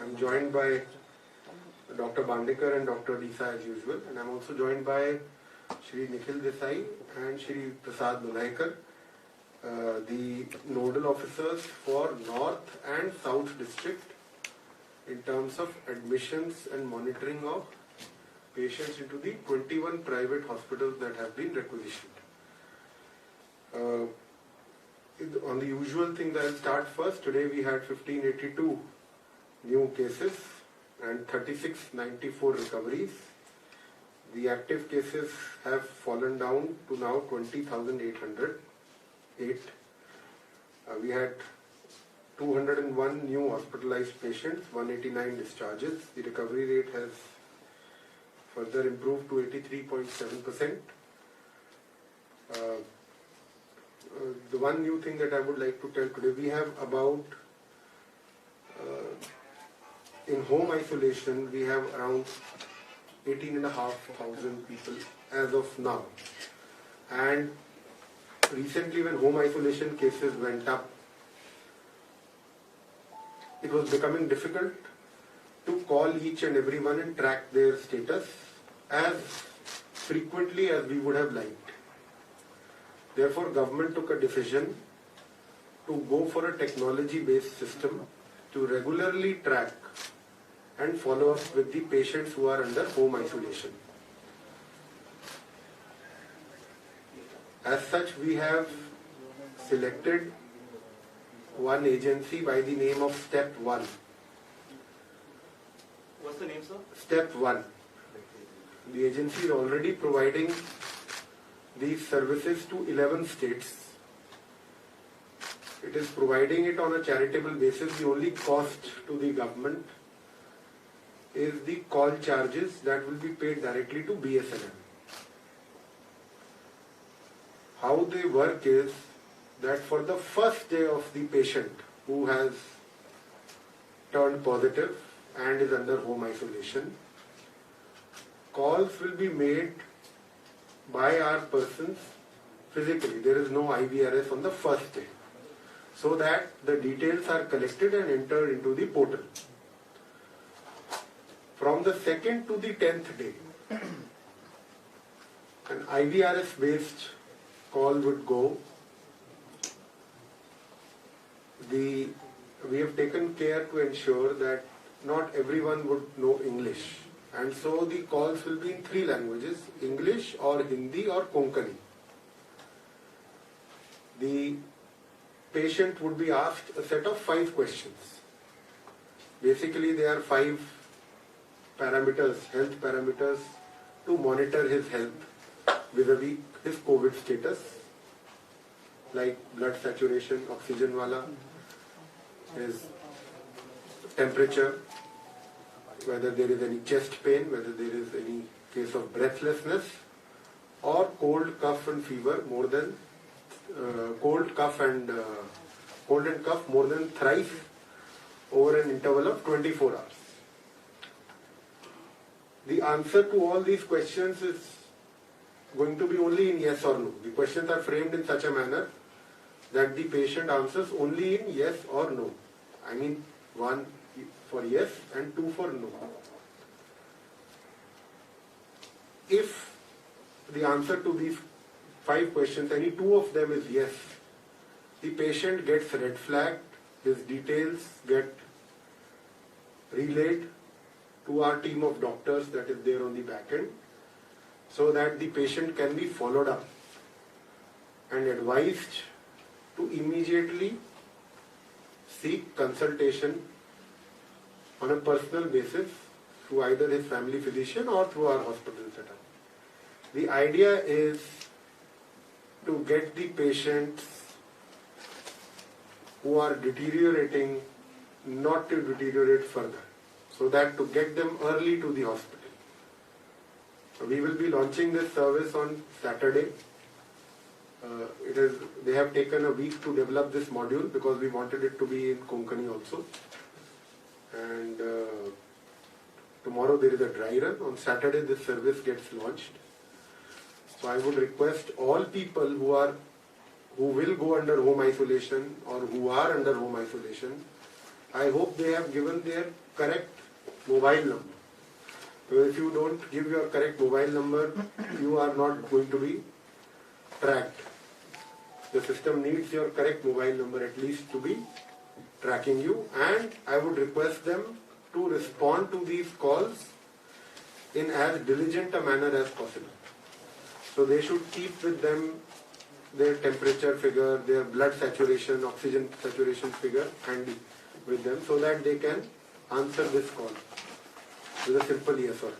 I'm joined by Dr. Bandekar and Dr. Desai as usual, and I'm also joined by Shri Nikhil Desai and Shri Prasad Mulaikar, the nodal officers for North and South District in terms of admissions and monitoring of patients into the 21 private hospitals that have been requisitioned. On the usual thing that I'll start first, today we had 1582 new cases and 3694 recoveries. The active cases have fallen down to now 20,808. We had 201 new hospitalized patients, 189 discharges. The recovery rate has further improved to 83.7%. The one new thing that I would like to tell today, we have about, in home isolation, we have around 18,500 people as of now. And recently when home isolation cases went up, it was becoming difficult to call each and everyone and track their status as frequently as we would have liked. Therefore, government took a decision to go for a technology-based system to regularly track and follow up with the patients who are under home isolation. As such, we have selected one agency by the name of Step 1. What's the name, sir? Step 1. The agency is already providing these services to 11 states. It is providing it on a charitable basis. The only cost to the government is the call charges that will be paid directly to BSNL. How they work is that for the first day of the patient who has turned positive and is under home isolation, calls will be made by our persons physically. There is no IVRS on the first day, so that the details are collected and entered into the portal. From the 2nd to the 10th day, an IVRS based call would go. We have taken care to ensure that not everyone would know English, and so the calls will be in 3 languages, English or Hindi or Konkani. The patient would be asked a set of 5 questions. Basically, there are 5 parameters, health parameters, to monitor his health vis-a-vis his COVID status, like blood saturation, oxygen wala, his temperature, whether there is any chest pain, whether there is any case of breathlessness, or cold, cough and fever more than cold and cough more than thrice over an interval of 24 hours. The answer to all these questions is going to be only in yes or no. The questions are framed in such a manner that the patient answers only in yes or no. I mean, 1 for yes and 2 for no. If the answer to these 5 questions, any 2 of them is yes, the patient gets red flagged, his details get relayed to our team of doctors that is there on the back end, so that the patient can be followed up and advised to immediately seek consultation on a personal basis through either his family physician or through our hospital setup. The idea is to get the patients who are deteriorating not to deteriorate further, so that to get them early to the hospital. We will be launching this service on Saturday. They have taken a week to develop this module because we wanted it to be in Konkani also. And tomorrow there is a dry run. On Saturday this service gets launched. So I would request all people who will go under home isolation or who are under home isolation I hope they have given their correct mobile number. So if you don't give your correct mobile number, you are not going to be tracked. The system needs your correct mobile number at least to be tracking you, and I would request them to respond to these calls in as diligent a manner as possible. So they should keep with them their temperature figure, their blood saturation, oxygen saturation figure handy with them so that they can answer this call with a simple yes or no.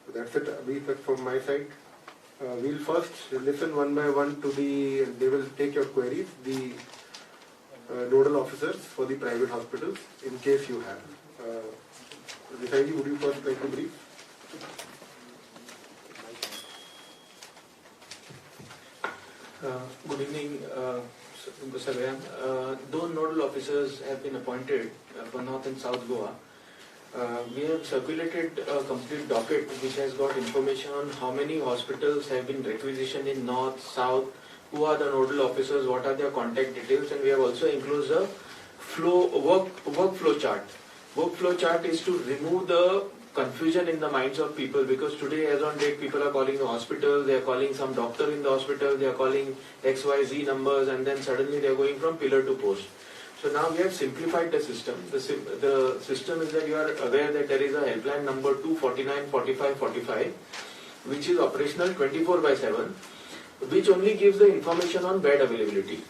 So that's it, Abhi, from my side. We'll first listen one by one to they will take your queries, the nodal officers for the private hospitals, in case you have. Desai, would you first like to brief? Good evening, Mr. Graham. Though nodal officers have been appointed for North and South Goa, we have circulated a complete docket which has got information on how many hospitals have been requisitioned in North, South, who are the nodal officers, what are their contact details, and we have also included a workflow chart. Workflow chart is to remove the confusion in the minds of people, because today as on date people are calling the hospital, they are calling some doctor in the hospital, they are calling XYZ numbers, and then suddenly they are going from pillar to post. So now we have simplified the system. The system is that you are aware that there is a helpline number 249 45 45 which is operational 24/7, which only gives the information on bed availability.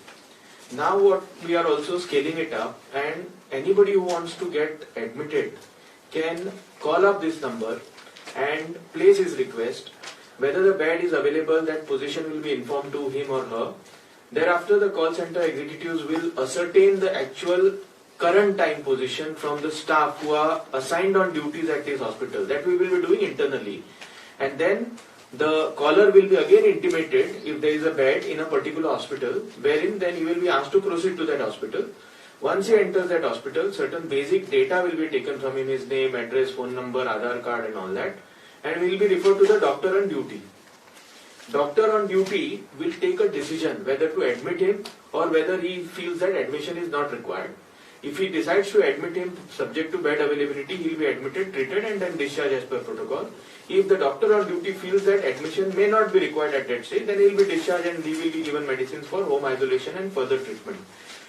Now what we are also scaling it up, and anybody who wants to get admitted can call up this number and place his request. Whether the bed is available, that position will be informed to him or her. Thereafter, the call center executives will ascertain the actual current time position from the staff who are assigned on duties at this hospital. That we will be doing internally. And then the caller will be again intimated if there is a bed in a particular hospital, wherein then he will be asked to proceed to that hospital. Once he enters that hospital, certain basic data will be taken from him, his name, address, phone number, Aadhaar card and all that, and will be referred to the doctor on duty. Doctor on duty will take a decision whether to admit him or whether he feels that admission is not required. If he decides to admit him subject to bed availability, he will be admitted, treated and then discharged as per protocol. If the doctor on duty feels that admission may not be required at that stage, then he will be discharged and he will be given medicines for home isolation and further treatment.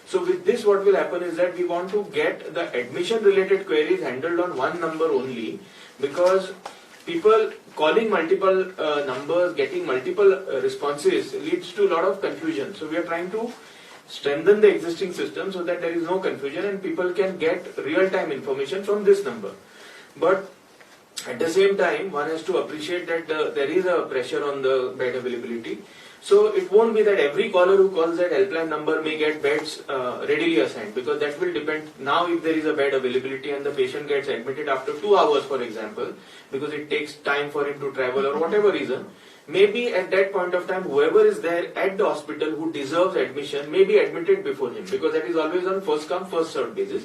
So with this, what will happen is that we want to get the admission related queries handled on one number only, because people calling multiple numbers, getting multiple responses leads to a lot of confusion. So we are trying to strengthen the existing system so that there is no confusion and people can get real-time information from this number. But at the same time, one has to appreciate that there is a pressure on the bed availability. So it won't be that every caller who calls that helpline number may get beds readily assigned, because that will depend. Now if there is a bed availability and the patient gets admitted after 2 hours, for example, because it takes time for him to travel or whatever reason, maybe at that point of time whoever is there at the hospital who deserves admission may be admitted before him, because that is always on first come first served basis.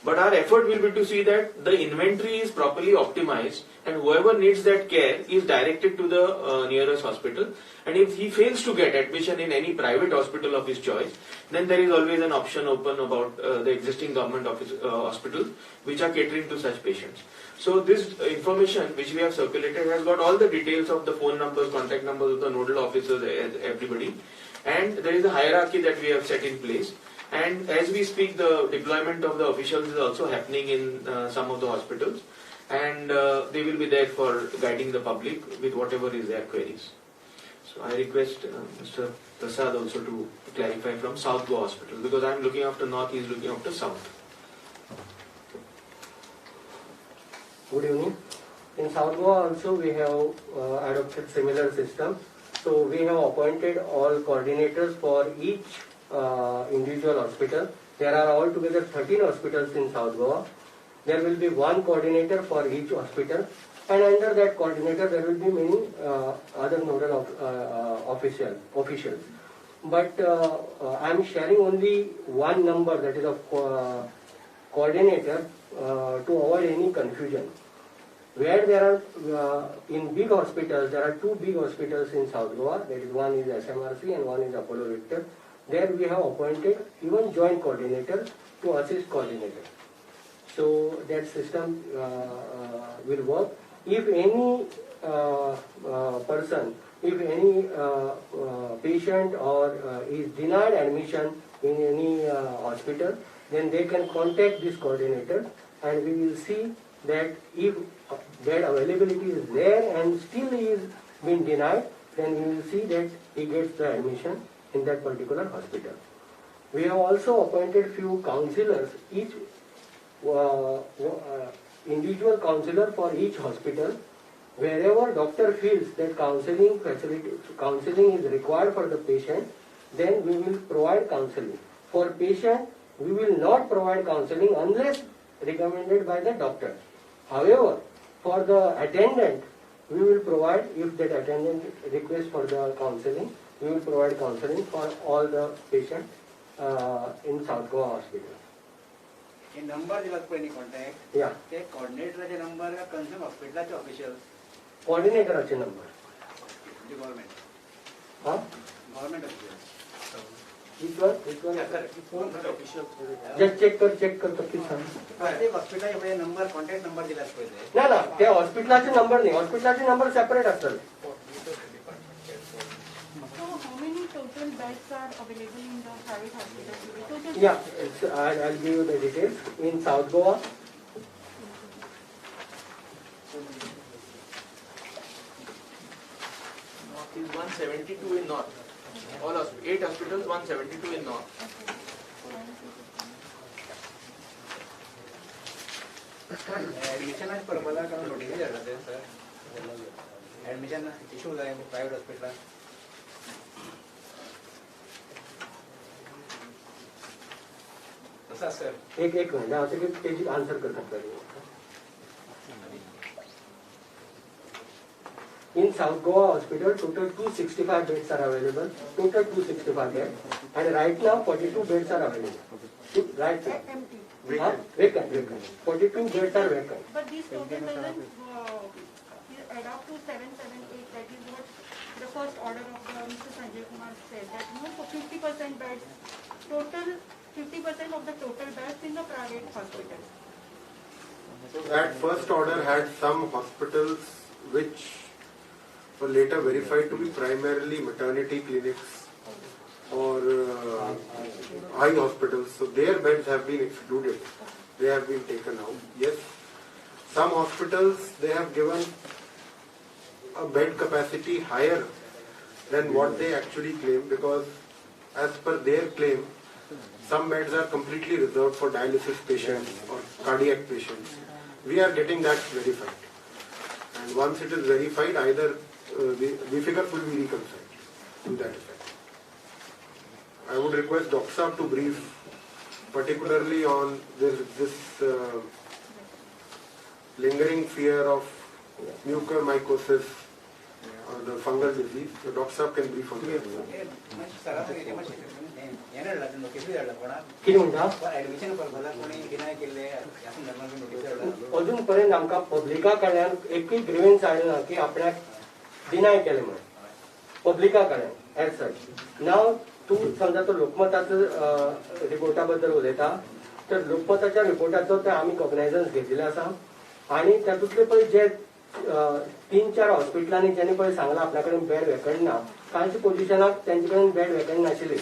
But our effort will be to see that the inventory is properly optimized and whoever needs that care is directed to the nearest hospital. And if he fails to get admission in any private hospital of his choice, then there is always an option open about the existing government hospitals which are catering to such patients. So this information which we have circulated has got all the details of the phone numbers, contact numbers of the nodal officers, everybody. And there is a hierarchy that we have set in place. And as we speak, the deployment of the officials is also happening in some of the hospitals, and they will be there for guiding the public with whatever is their queries. So I request Mr. Prasad also to clarify from South Goa Hospital, because I am looking after North, he is looking after South. Good evening. In South Goa also we have adopted similar system. So we have appointed all coordinators for each individual hospital. There are altogether 13 hospitals in South Goa. There will be one coordinator for each hospital, and under that coordinator there will be many other nodal officials. But I am sharing only one number, that is of coordinator, to avoid any confusion. Where there are in big hospitals, there are two big hospitals in South Goa. That is, one is SMRC and one is Apollo Victor. there we have appointed even joint coordinator to assist coordinator. So that system will work. If any person, if any patient or is denied admission in any hospital, then they can contact this coordinator, and we will see that if bed availability is there and still he is being denied, then we will see that he gets the admission in that particular hospital. We have also appointed few counselors, each individual counselor for each hospital. Wherever doctor feels that counseling is required for the patient, then we will provide counseling. For patient, we will not provide counseling unless recommended by the doctor. However, for the attendant, we will provide, if that attendant requests for the counseling, we will provide counseling for all the patients in South Goa Hospital. हे number दिलात पळय न्ही contact Yeah, ते कोऑर्डिनेटराचे number काय concern हॉस्पिटलाचे official coordinatorचे number. Government Huh? Government official Which one? Which one? Official. Just check कर नक्की सांग. प्रत्येक हॉस्पिटलाचे नंबर कॉन्टॅक्ट नंबर दिलात पळय ते ना ना, त्या हॉस्पिटलाचे नंबर नाही, हॉस्पिटलाचे नंबर सेपरेट असतात. So how many total beds are available in the private hospitals? Total Yeah, I'll give you the details. In South Goa, North is 172 in North. All 8 hospitals, 172 in North. ऍडमिशनाच पर्पजा कारण notice धाडला ते sir admission issue जाय private हॉस्पिटलात तसा sir एक minute आता की त्याची answer करतात. In South Goa Hospital, total 265 beds are available. Total 265 beds, and right now 42 beds are available. Right now, empty. vacant. 42 beds are vacant. But this total doesn't add up to 778. That is what the first order of the Mr. Sanjay Kumar said. That for 50% beds, total 50% of the total beds in the private hospital. That first order had some hospitals which were later verified to be primarily maternity clinics or eye hospitals. So their beds have been excluded. They have been taken out. Yes, some hospitals, they have given a bed capacity higher than what they actually claim, because as per their claim, some beds are completely reserved for dialysis patients or cardiac patients. We are getting that verified. And once it is verified, either the figures will be reconciled to that effect. I would request Dr. Saab to brief particularly on this lingering fear of mucormycosis or the fungal disease. So Dr. Saab can brief on that. सरासरी येणार notice धाडला कोणाक किती म्हणता? Admission पर्पजा कोणी deny केले ह्या संदर्भात नोटीस धाडला अजून पर्यंत आमकां पब्लिका कडल्यान एकूय ग्रिव्हन्स आयलो ना की आपल्याक डिनाय केले म्हणून पब्लिका कडल्यान एज सच. नाव तूं समजा तो लोकमताचो रिपोर्टा बद्दल उलयता, तर लोकमताच्या रिपोर्टाचो ते आमी कॉग्नायझन्स घेतिल्ले आसा, आनी तातूंतले पळय जे 3-4 हॉस्पिटलांनी जेणे पळय सांगलां आपल्या कडेन बेड वेकंट ना, कांयच्या पोजिशनाक तेंचे कडेन बेड वेकंट नाशिल्ले.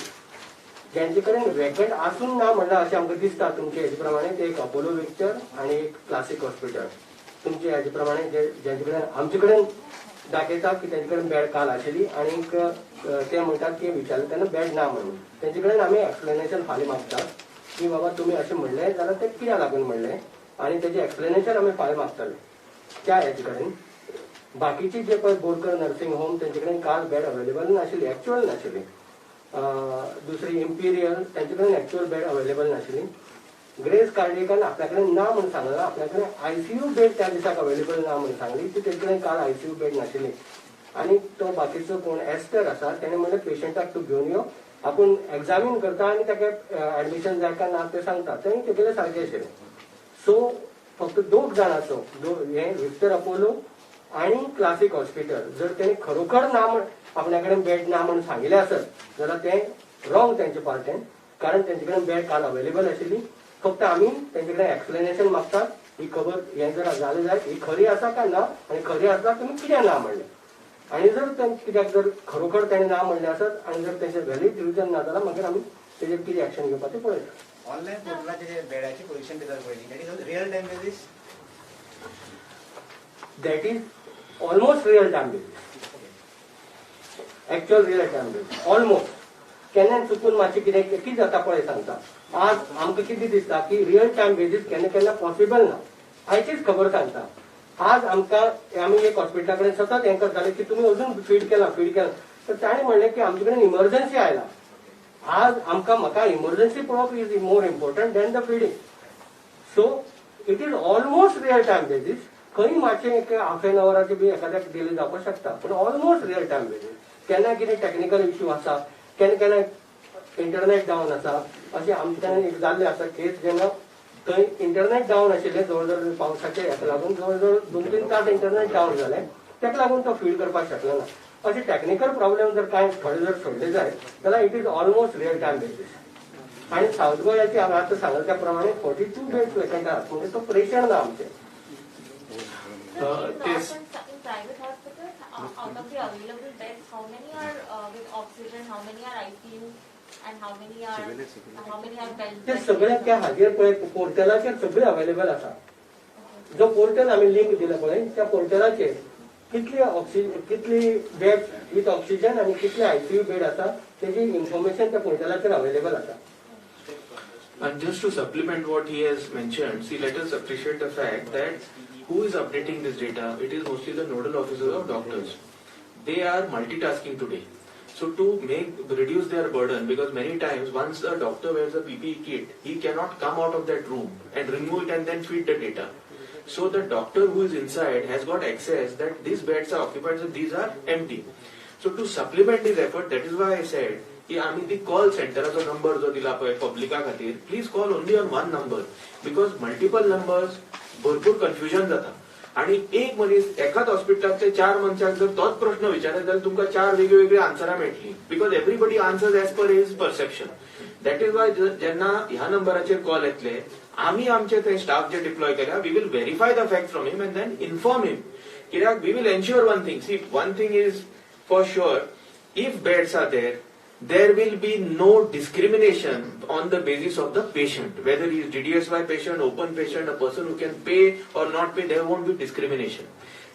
ज्यांचे कडेन वेकंट आसून ना म्हणल्यार अशें आमकां दिसता तुमचे हेजे प्रमाणे, ते एक अपोलो विक्टर आनी एक क्लासीक हॉस्पिटल. तुमचे हेजे प्रमाणे ज्यांचे कडेन आमचे कडेन दाखयता की तेंचे कडेन बेड काल आशिल्ली, आनी ते म्हणटात की विचारलें तेन्ना बेड ना म्हणून. तेंचे कडेन आमी एक्सप्लेनेशन फाल्यां मागतात की बाबा तुमी अशें म्हणलें जाल्यार तें कित्याक लागून म्हणलें, आनी तेजें एक्सप्लेनेशन आमी फाल्यां मागतले त्या हेजे कडेन. बाकीची जे पळय बोरकर नर्सिंग होम तेंचे कडेन काल बेड अवेलेबल नाशिल्ली, एक्चुअल नाशिल्ली. दुसरी इम्पिरियल तेंचे कडेन एक्चुअल बेड अवेलेबल नाशिल्ली. ग्रेस कार्डियकान आपल्या कडेन ना म्हणून सांगला, आपल्या कडेन आयसीयू बेड त्या दिसाक अवेलेबल ना म्हणून सांगली, ती तेजे कडेन काल आयसीयू बेड नाशिल्ली. आनी तो बाकीचो कोण एस्टर आसा तेणें म्हणलें पेशंटाक तूं घेवन यो, आपूण एक्झामीन करता आनी ताका एडमिशन जाय काय ना तें सांगता. तेणी तेगेलें सारकें आशिल्लें. सो फक्त 2 जाणांचो हे विक्टर अपोलो आणि क्लासिक हॉस्पिटल जर तेणी खरोखर ना आपल्या कडेन बेड ना म्हणून सांगिल्लें आसत जाल्यार ते रॉंग त्यांच्या पार्ट्यान, कारण त्यांचे कडेन बॅड काल अवेलेबल आशिल्ली. फक्त आमी त्यांचे कडेन एक्सप्लेनेशन मागतात, ही खबर हें जर जालें जाल्यार ही खरी आसा काय ना, आनी खरी आसल्यार तुमी कित्याक ना म्हणलें. आनी जर कित्याक जर खरोखर ताणें ना म्हणलें आसत आनी जर तेचें व्हॅलीड रिजन ना जाल्यार मागीर आमी तेजेर कितें एक्शन घेवपाक ते पळयता. ऑनलायन पोर्टलाचे जे बेडाची पोझिशन दितात पळय न्ही, that is real time basis. That is almost real time basis. Actual real time basis. Almost. केन्ना चुकून मातशें कितें जाता पळय सांगता. आज आमकां कितें दिसता की रियल टायम बेसीस केन्ना केन्ना पॉसिबल ना. आयचीच खबर सांगता. आज आमकां आमी एक हॉस्पिटला कडेन सतत हें करताले की तुमी अजून फीड केला. तर ताणें म्हणलें की आमचे कडेन इमर्जन्सी आयला. आज म्हाका इमर्जन्सी पळोवप is more important than the feeding. So it is almost real time basis. खंय मातशें एक हाफ एन अवराचे बी एखाद्याक डिले जावपाक शकता, पूण ऑलमोस्ट रियल टायम बेसीस. केन्ना कितें टॅक्निकल इश्यू आसा, केन्ना इंटरनेट डावन आसा, अशें आमच्यान एक जाल्लें आसा केस जेन्ना थंय इंटरनेट डावन आशिल्लें जवळ जवळ पावसाचें हेका लागून जवळ जवळ 2-3 तास इंटरनेट डावन जालें, तेका लागून तो फीड करपाक शकलो ना. अशें टॅक्निकल प्रॉब्लेम जर कांय थोडे जर सोडले जाय जाल्यार it is almost real time basis. आनी सावथ गोंयाचे हांवें आतां सांगले त्या प्रमाणे 42 बेड्स वेकंट आसात, म्हणजे तो प्रेशर ना आमचें. Yes. In private hospitals, out of the available beds, how many are with oxygen, how many are ICU, and how many are beds? ते सगळे त्या हाजेर पळय पोर्टलाचेर सगळे अवेलेबल आसा. जो पोर्टल आमी लिंक दिला पळय त्या पोर्टलाचेर कितली बेड विथ ऑक्सिजन आणि कितले आयसीयू बेड आसा तेजी इन्फॉर्मेशन त्या पोर्टलाचेर अवेलेबल आसा. And just to supplement what he has mentioned, see, let us appreciate the fact that who is updating this data? It is mostly the nodal officers of doctors. They are multitasking today. So to reduce their burden, because many times once the doctor wears a PPE kit, he cannot come out of that room and remove it and then feed the data. So the doctor who is inside has got access that these beds are occupied, so these are empty. So to supplement this effort, that is why I said, की आम्ही ती call सेंटराचो number जो दिला पळय पब्लिका खातीर, please call only on one number, because multiple numbers भरपूर confusion जाता. आणि एक मनीस एकाच हॉस्पिटलांतले 4 मनशाक जर तोच प्रश्न विचारत जाल्यार तुमकां 4 वेगळी आन्सरां मेळटली, because everybody answers as per his perception. That is why जेन्ना ह्या नंबराचेर कॉल येतले, आमी आमचे थंय स्टाफ जे डिप्लॉय केल्या, we will verify the fact from him and then inform him. कित्याक we will ensure one thing, see one thing is for sure, if beds are there will be no discrimination on the basis of the patient, whether he is DDSY patient, open patient, a person who can pay or not pay, there won't be discrimination.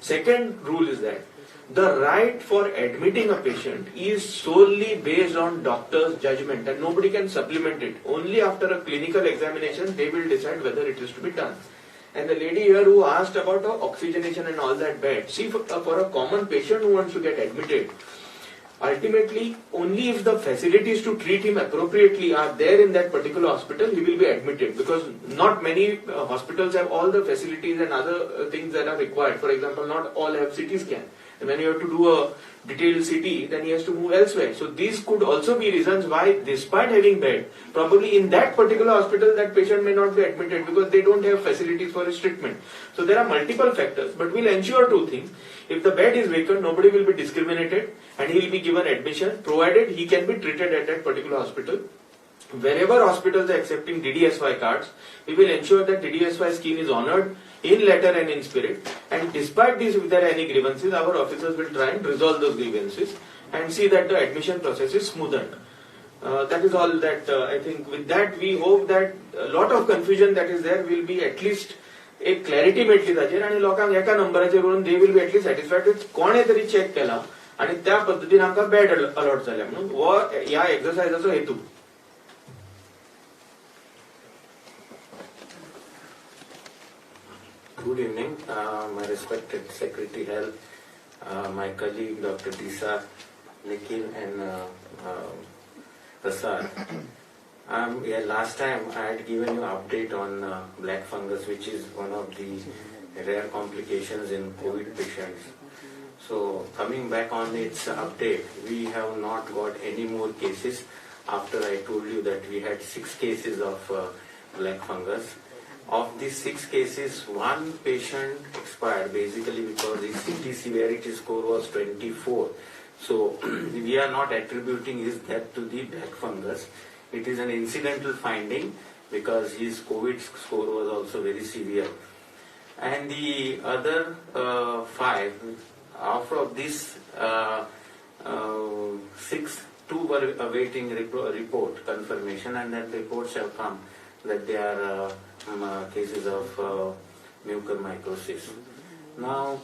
Second rule is that the right for admitting a patient is solely based on doctor's judgment and nobody can supplement it. Only after a clinical examination they will decide whether it is to be done. And the lady here who asked about oxygenation and all that bed, see, for a common patient who wants to get admitted, ultimately, only if the facilities to treat him appropriately are there in that particular hospital, he will be admitted. Because not many hospitals have all the facilities and other things that are required. For example, not all have CT scan. And when you have to do a detailed CT, then he has to move elsewhere. So these could also be reasons why, despite having bed, probably in that particular hospital, that patient may not be admitted because they don't have facilities for his treatment. So there are multiple factors, but we'll ensure 2 things. If the bed is vacant, nobody will be discriminated and he will be given admission, provided he can be treated at that particular hospital. Wherever hospitals are accepting DDSY cards, we will ensure that DDSY scheme is honored in letter and in spirit. And despite this, if there are any grievances, our officers will try and resolve those grievances and see that the admission process is smoothened. That is all that I think. With that, we hope that a lot of confusion that is there will be at least एक clarity मेळटली ताचेर आणि लोकांक एका नंबराचेर करून they will be at least satisfied कोणे तरी चेक केला आणि त्या पद्दतीन आमकां बेड अलॉट जाल्या म्हणून हो ह्या एक्सरसायजाचो हेतू. Good evening, my respected Secretary Health, my colleague Dr. Disa, Nikhil and Prasad. Last time I had given you update on black fungus, which is one of the rare complications in COVID patients. So coming back on its update, we have not got any more cases after I told you that we had 6 cases of black fungus. Of these 6 cases, 1 patient expired basically because his CT severity score was 24. So we are not attributing his death to the black fungus. It is an incidental finding because his COVID score was also very severe. And the other 5, out of these 6, 2 were awaiting report confirmation, and then reports have come that they are cases of mucormycosis. Now,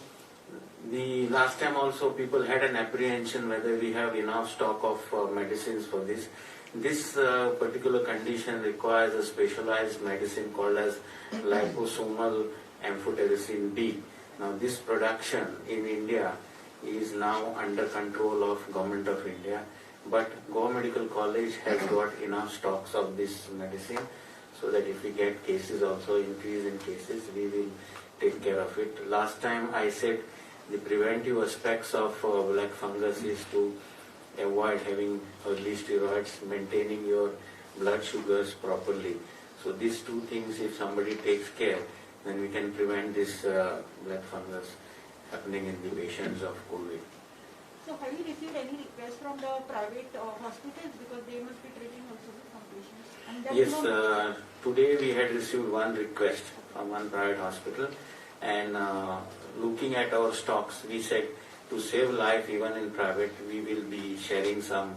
the last time also people had an apprehension whether we have enough stock of medicines for this. This particular condition requires a specialized medicine called as liposomal amphotericin B. Now this production in India is now under control of Government of India, but Goa Medical College has got enough stocks of this medicine, so that if we get cases also, increase in cases, we will take care of it. Last time I said the preventive aspects of black fungus is to avoid having early steroids, maintaining your blood sugars properly. So these 2 things, if somebody takes care, then we can prevent this black fungus happening in the patients of COVID. So have you received any request from the private hospitals, because they must be treating also some patients? And that Yes, no- today we had received one request from one private hospital, and looking at our stocks, we said to save life even in private, we will be sharing some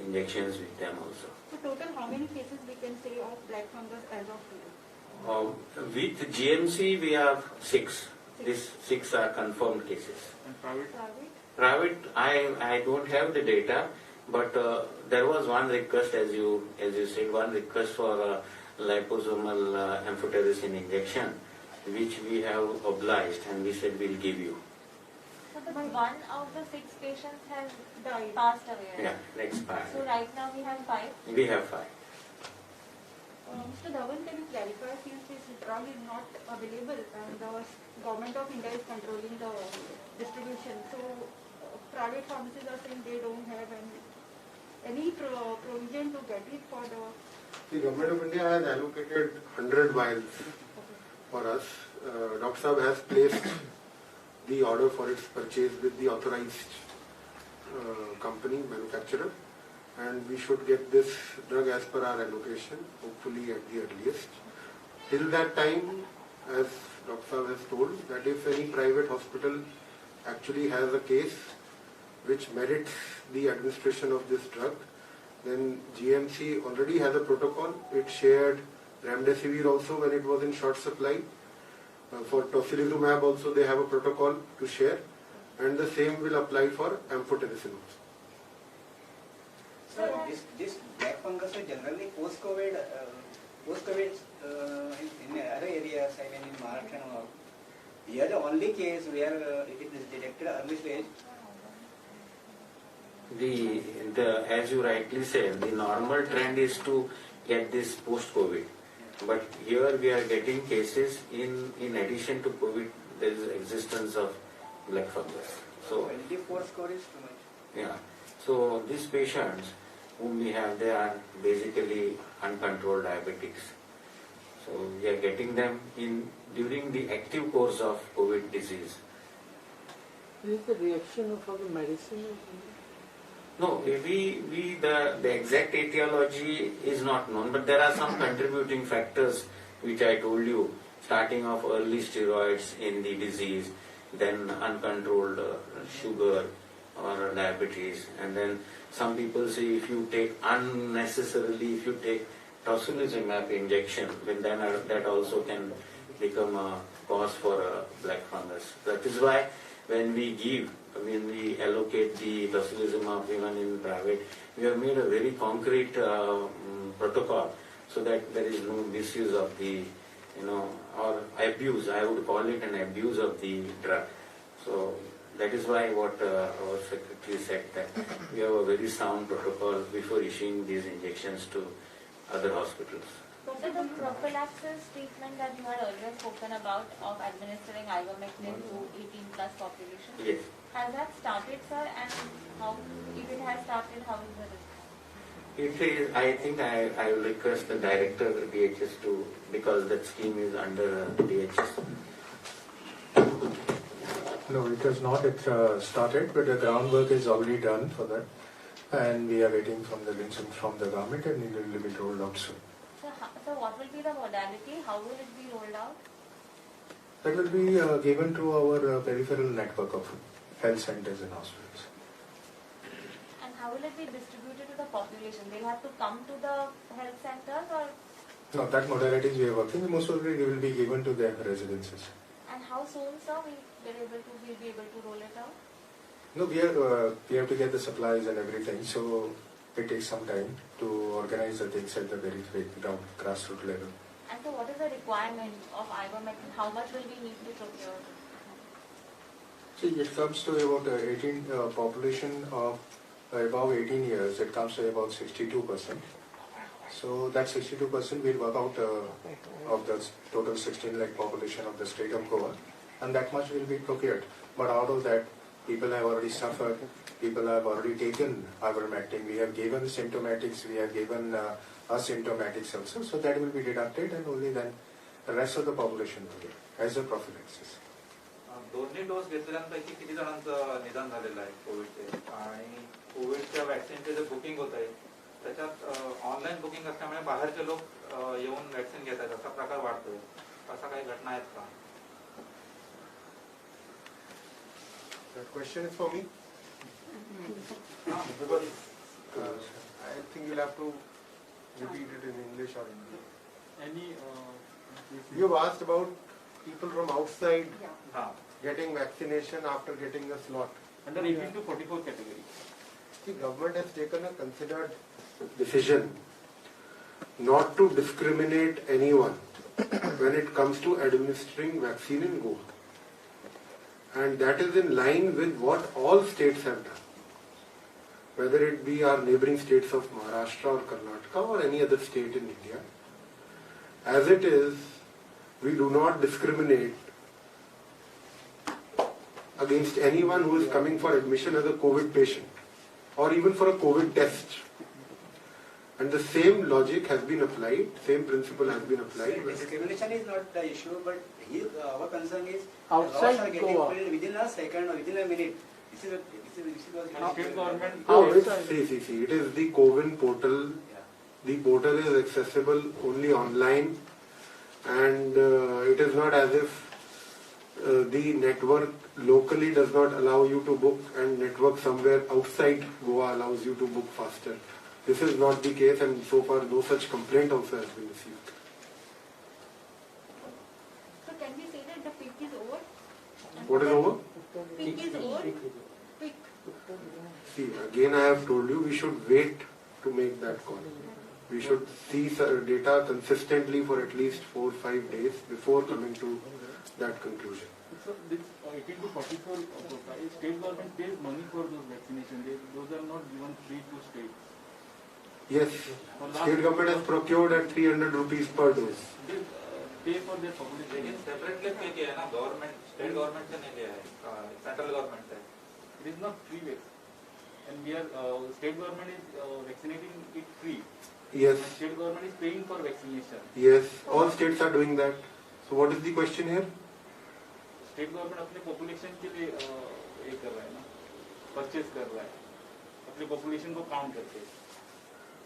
injections with them also. So total how many cases we can say of black fungus as of today? With GMC we have 6. These 6 are confirmed cases. Private? Private, I don't have the data, but there was one request, as you said, one request for liposomal amphotericin injection, which we have obliged, and we said we'll give you. So the 1 of the 6 patients has Died. passed away. Yeah, next part. So right now we have 5. We have 5. Mr. Dhawan, can you clarify, since this drug is not available and the Government of India is controlling the distribution, so private pharmacies are saying they don't have any provision to get it for the... The Government of India has allocated 100 vials for us. Dr. Saab has placed the order for its purchase with the authorized company, manufacturer, and we should get this drug as per our allocation, hopefully at the earliest. Till that time, as Dr. Saab has told, that if any private hospital actually has a case which merits the administration of this drug, then GMC already has a protocol. It shared remdesivir also when it was in short supply. For tocilizumab also they have a protocol to share, and the same will apply for amphotericin also. So this black fungus is generally post-COVID in other areas, I mean in Maharashtra and all. We are the only case where it is detected early stage. As you rightly said, the normal trend is to get this post-COVID. But here we are getting cases in addition to COVID, there is existence of black fungus. So 24 score is too much. yeah, so these patients whom we have, they are basically uncontrolled diabetics. So we are getting them during the active course of COVID disease. Is the reaction of the medicine? No, the exact etiology is not known, but there are some contributing factors which I told you, starting of early steroids in the disease, then uncontrolled sugar or diabetes, and then some people say if you take tocilizumab injection, then that also can become a cause for a black fungus. That is why when we allocate the tocilizumab even in private, we have made a very concrete protocol so that there is no misuse of the, or abuse, I would call it an abuse of the drug. So that is why what our secretary said, that we have a very sound protocol before issuing these injections to other hospitals. So the prophylaxis treatment that you had earlier spoken about of administering ivermectin to 18 plus population, Yes. has that started, sir? And how, if it has started, how is the response? It is, I think I will request the director of the DHS to, because that scheme is under DHS. No, it has not started, but the groundwork is already done for that, and we are waiting from the license from the government, and it will be rolled out soon. So what will be the modality? How will it be rolled out? That will be given to our peripheral network of health centers and hospitals. And how will it be distributed to the population? They have to come to the health centers, or No, that modalities we are working. Most probably it will be given to their residences. and how soon, sir, we'll be able to roll it out? No, we have to get the supplies and everything, so it takes some time to organize the things at the very ground grassroots level. And so what is the requirement of ivermectin? How much will we need to procure? See, it comes to about 18 population of above 18 years. It comes to about 62%. So that 62% will work out of the total 16 lakh population of the state of Goa, and that much will be procured. But out of that, people have already suffered. People have already taken ivermectin. We have given symptomatics. We have given asymptomatics also. So that will be deducted, and only then the rest of the population will get as a prophylaxis. दोन्ही डोस घेतलेल्यांपैकी किती जणांचं निदान झालेलं आहे कोविडचे आणि कोविडच्या वॅक्सिनचे जे booking होत आहे त्याच्यात ऑनलाईन बुकिंग असल्यामुळे बाहेरचे लोक येऊन वॅक्सिन घेत आहेत असा प्रकार वाढतोय असा काही घटना आहेत का? That question is for me. I think you'll have to repeat it in English or Hindi. You've asked about people from outside getting vaccination after getting a slot. Under 18 to 44 category. The government has taken a considered decision not to discriminate anyone when it comes to administering vaccine in Goa. And that is in line with what all states have done. Whether it be our neighboring states of Maharashtra or Karnataka or any other state in India. As it is, we do not discriminate against anyone who is coming for admission as a COVID patient or even for a COVID test. And the same logic has been applied, same principle has been applied. Discrimination is not the issue, but our concern is Outside laws are getting Goa. filled within a second or within a minute. This is State government No, see, it is the CoWIN portal. The portal is accessible only online, and it is not as if the network locally does not allow you to book and network somewhere outside Goa allows you to book faster. This is not the case, and so far no such complaint also has been received. So can we say that the peak is over? What is over? Peak is over? Peak. See, again I have told you we should wait to make that call. We should see data consistently for at least 4 or 5 days before coming to that conclusion. So this 18 to 44 profile, state government pays money for those vaccinations. Those are not given free to states. Yes, state government has procured at 300 rupees per dose. They pay for their population. लेकिन separately पे किया है ना government, state government से नहीं लिया है, central government से. It is not free vaccine. And we are state government is vaccinating it free. Yes. State government is paying for vaccination. Yes, all states are doing that. So what is the question here? State government अपने population के लिए ये कर रहा है ना, purchase कर रहा है, अपने population को count करके.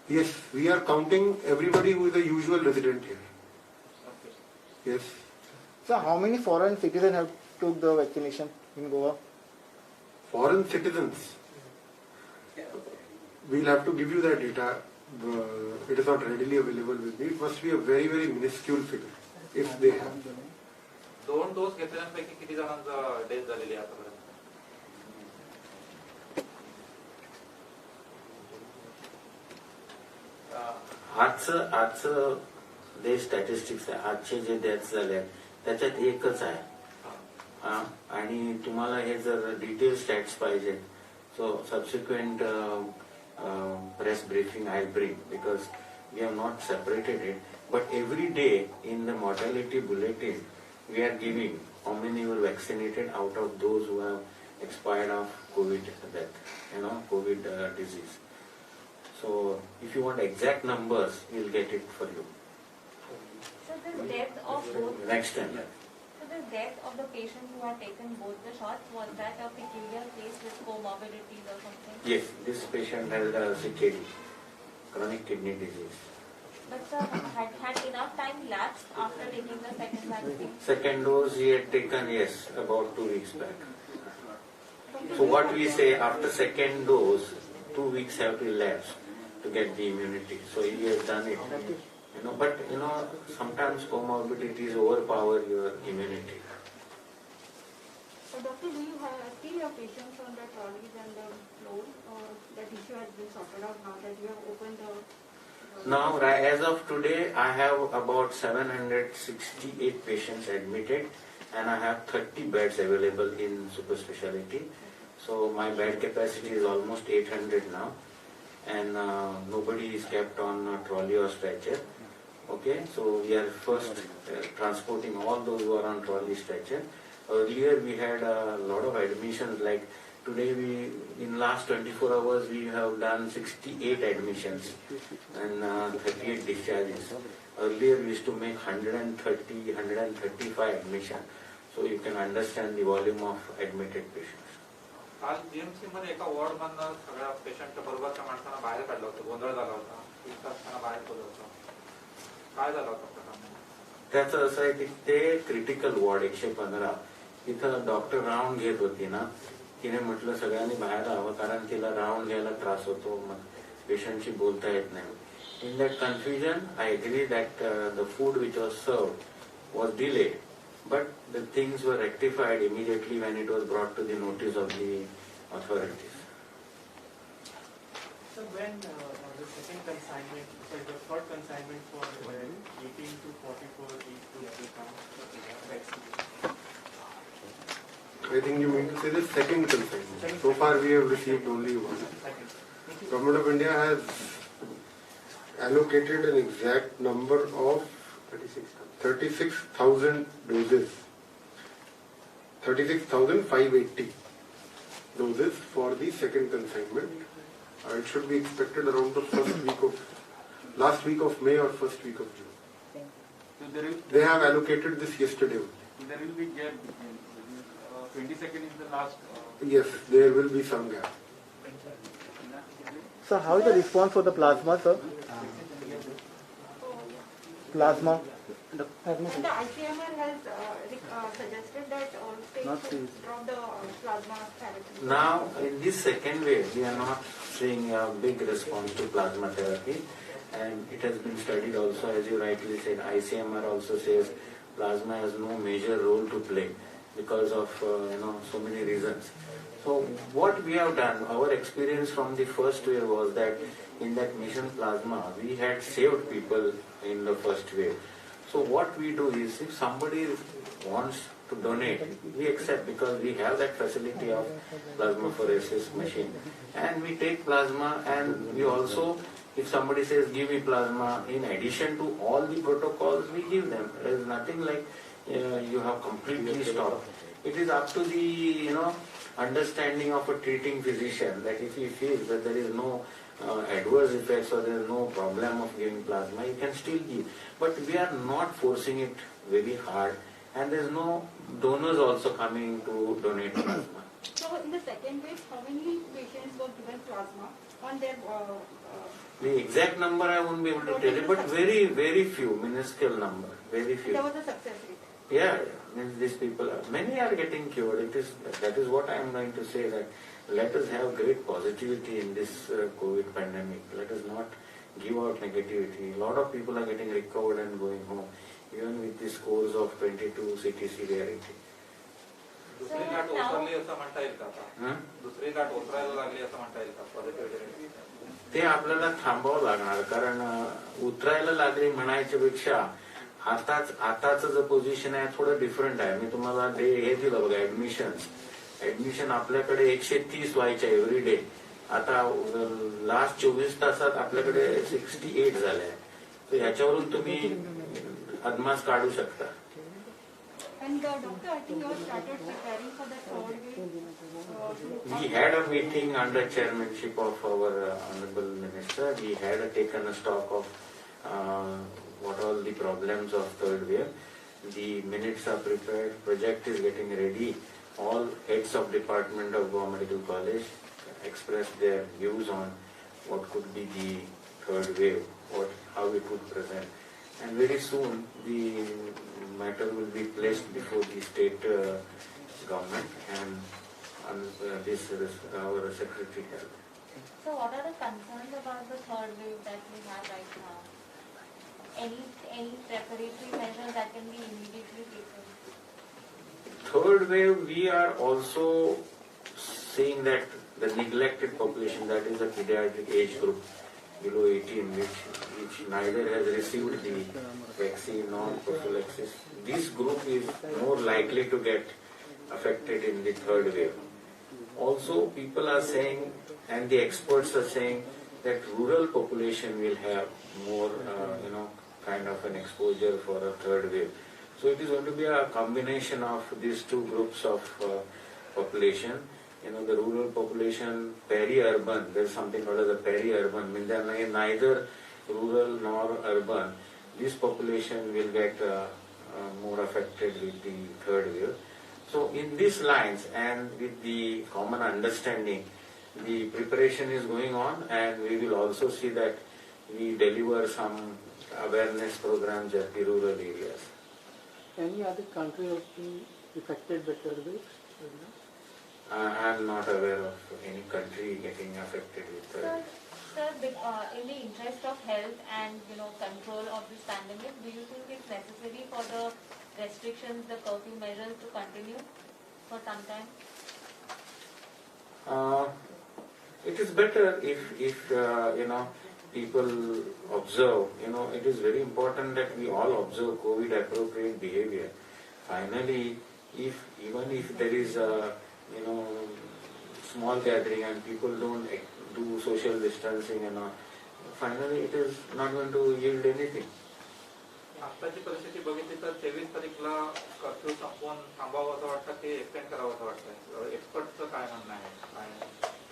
Yes, we are counting everybody who is a usual resident here. Okay. Yes. So how many foreign citizens have took the vaccination in Goa? Foreign citizens. We'll have to give you that data. It is not readily available with me. It must be a very, very minuscule figure, if they have. 2 डोस घेतल्यानंपैकी किती जणांचा death झालेली आहे आतापर्यंत? आजचं जे statistics आहे आजचे जे deaths झाले आहेत त्याच्यात एकच आहे आणि तुम्हाला हे जर डिटेल स्टॅट्स पाहिजे so subsequent press briefing I bring because we have not separated it but every day in the mortality bulletin we are giving how many were vaccinated out of those who have expired of COVID death, COVID disease. So if you want exact numbers, we'll get it for you. So this death of both. Next time. So this death of the patient who had taken both the shots, was that a peculiar case with comorbidities or something? Yes, this patient has CKD, chronic kidney disease. But sir, had enough time lapsed after taking the second vaccine? Second dose he had taken, yes, about 2 weeks back. So what we say, after second dose, 2 weeks have to elapse to get the immunity. So he has done it. But sometimes comorbidities overpower your immunity. So doctor, do you see your patients on the trolleys and the floor, or that issue has been sorted out now that you have opened the... Now, as of today, I have about 768 patients admitted, and I have 30 beds available in super specialty. So my bed capacity is almost 800 now, and nobody is kept on a trolley or stretcher. Okay, so we are first transporting all those who are on trolley stretcher. Earlier we had a lot of admissions, like today in last 24 hours we have done 68 admissions and 38 discharges. Earlier we used to make 130, 135 admissions. So you can understand the volume of admitted patients. काल GMC मध्ये एका ward मधनं सगळ्या पेशंटच्या बरोबरच्या माणसांना बाहेर काढलं होतं, गोंधळ झाला होता, 20 तासांना बाहेर पडलं होतं. काय झालं होतं प्रकार? त्याचं असं आहे की ते क्रिटिकल वॉर्ड 115 इथं डॉक्टर राऊंड घेत होती ना, तिने म्हटलं सगळ्यांनी बाहेर राहावं कारण तिला राऊंड घ्यायला त्रास होतो, मग पेशंटशी बोलता येत नाही. In that confusion, I agree that the food which was served was delayed, but the things were rectified immediately when it was brought to the notice of the authorities. So when the second consignment, sorry, the third consignment for 18 to 44 is to become vaccine. I think you mean to say the second consignment. So far we have received only one. Government of India has allocated an exact number of 36,000 doses. 36,580 doses for the second consignment. It should be expected around the last week of May or first week of June. So They have allocated this yesterday. there will be gap. 22nd is the last. Yes, there will be some gap. So how is the response for the plasma, sir? Plasma. And the ICMR has suggested that all states should drop the plasma therapy. Now, in this second wave, we are not seeing a big response to plasma therapy, and it has been studied also, as you rightly said. ICMR also says plasma has no major role to play because of so many reasons. So what we have done, our experience from the first wave was that in that mission plasma, we had saved people in the first wave. So what we do is, if somebody wants to donate, we accept because we have that facility of plasmapheresis machine. And we take plasma, and we also, if somebody says give me plasma, in addition to all the protocols, we give them. There is nothing like you have completely stopped. It is up to the understanding of a treating physician that if he feels that there is no adverse effects or there is no problem of giving plasma, you can still give. But we are not forcing it very hard, and there is no donors also coming to donate plasma. So in the second wave, how many patients were given plasma on their... The exact number I won't be able to tell you, but very, very few, minuscule number, very few. There was a success rate. Yeah, means these people many are getting cured. That is what I am going to say, that let us have great positivity in this COVID pandemic. Let us not give out negativity. A lot of people are getting recovered and going home, even with the scores of 22 CT severity. दुसरी लाट ओसरली असं म्हणता येईल का आता? दुसरी लाट ओसरायला लागली असं म्हणता येईल का पॉझिटिव्हिटी? ते आपल्याला थांबावं लागणार, कारण उतरायला लागली म्हणायच्या पेक्षा आताच जो पोझिशन आहे थोडं डिफरंट आहे. मी तुम्हाला हे दिलं बघा, ऍडमिशन आपल्याकडे 130 व्हायच्या एव्हरी डे. आता लास्ट 24 तासात आपल्याकडे 68 झाले आहे. तर ह्याच्यावरून तुम्ही अदमास काढू शकता. And doctor, I think you have started preparing for the third wave. We had a meeting under chairmanship of our honorable minister. We had taken a stock of what all the problems of third wave, the minutes are prepared, project is getting ready. All heads of department of Goa Medical College expressed their views on what could be the third wave, how it would present. And very soon the matter will be placed before the state government and our Secretary Health. So what are the concerns about the third wave that we have right now? Any preparatory measures that can be immediately taken? Third wave, we are also seeing that the neglected population, that is the pediatric age group below 18, which neither has received the vaccine nor prophylaxis. This group is more likely to get affected in the third wave. Also, people are saying, and the experts are saying, that rural population will have more, kind of an exposure for a third wave. So it is going to be a combination of these two groups of population. The rural population, peri-urban, there is something called as a peri-urban, means they are neither rural nor urban. This population will get more affected with the third wave. So in these lines and with the common understanding, the preparation is going on, and we will also see that we deliver some awareness programs at the rural areas. Any other country has been affected by third wave? I am not aware of any country getting affected with third wave. Sir, in the interest of health and control of this pandemic, do you think it's necessary for the restrictions, the curfew measures to continue for some time? It is better if people observe. It is very important that we all observe COVID appropriate behavior. Finally, even if there is a small gathering and people don't do social distancing finally it is not going to yield anything. आत्ताची परिस्थिती बघितली तर 23 तारीखला curfew संपवून थांबावं असं वाटतं की extend करावं असं वाटतं. एक्सपर्टचं काय म्हणणं आहे,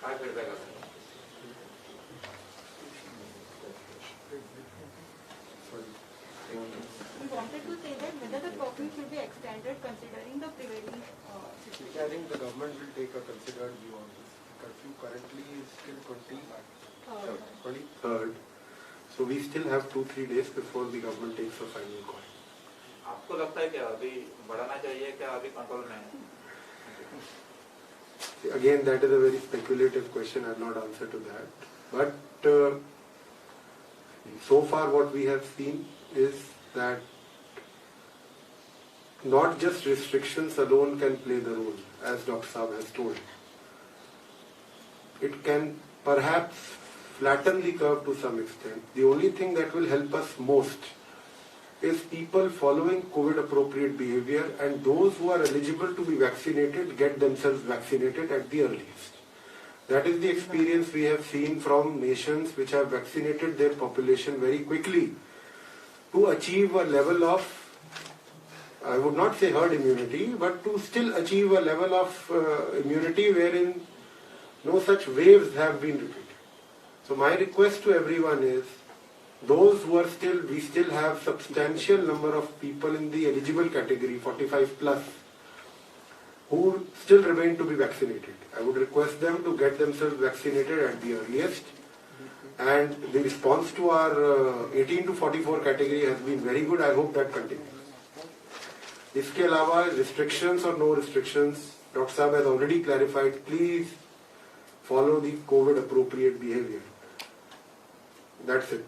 काय फीडबॅक असेल? We wanted to say that whether the curfew should be extended considering the prevailing situation. I think the government will take a considered view on this. Curfew currently is still 23rd. So we still have 2-3 days before the government takes a final call. आपको लगता है कि अभी बढ़ाना चाहिए क्या अभी control में है? Again, that is a very speculative question. I will not answer to that. But so far what we have seen is that not just restrictions alone can play the role, as Dr. Saab has told. It can perhaps flatten the curve to some extent. The only thing that will help us most is people following COVID appropriate behavior, and those who are eligible to be vaccinated get themselves vaccinated at the earliest. That is the experience we have seen from nations which have vaccinated their population very quickly to achieve a level of, I would not say herd immunity, but to still achieve a level of immunity wherein no such waves have been repeated. So my request to everyone is, those who are we still have substantial number of people in the eligible category, 45 plus, who still remain to be vaccinated. I would request them to get themselves vaccinated at the earliest. And the response to our 18 to 44 category has been very good. I hope that continues. इसके अलावा restrictions or no restrictions, Dr. Saab has already clarified, please follow the COVID appropriate behavior. That's it.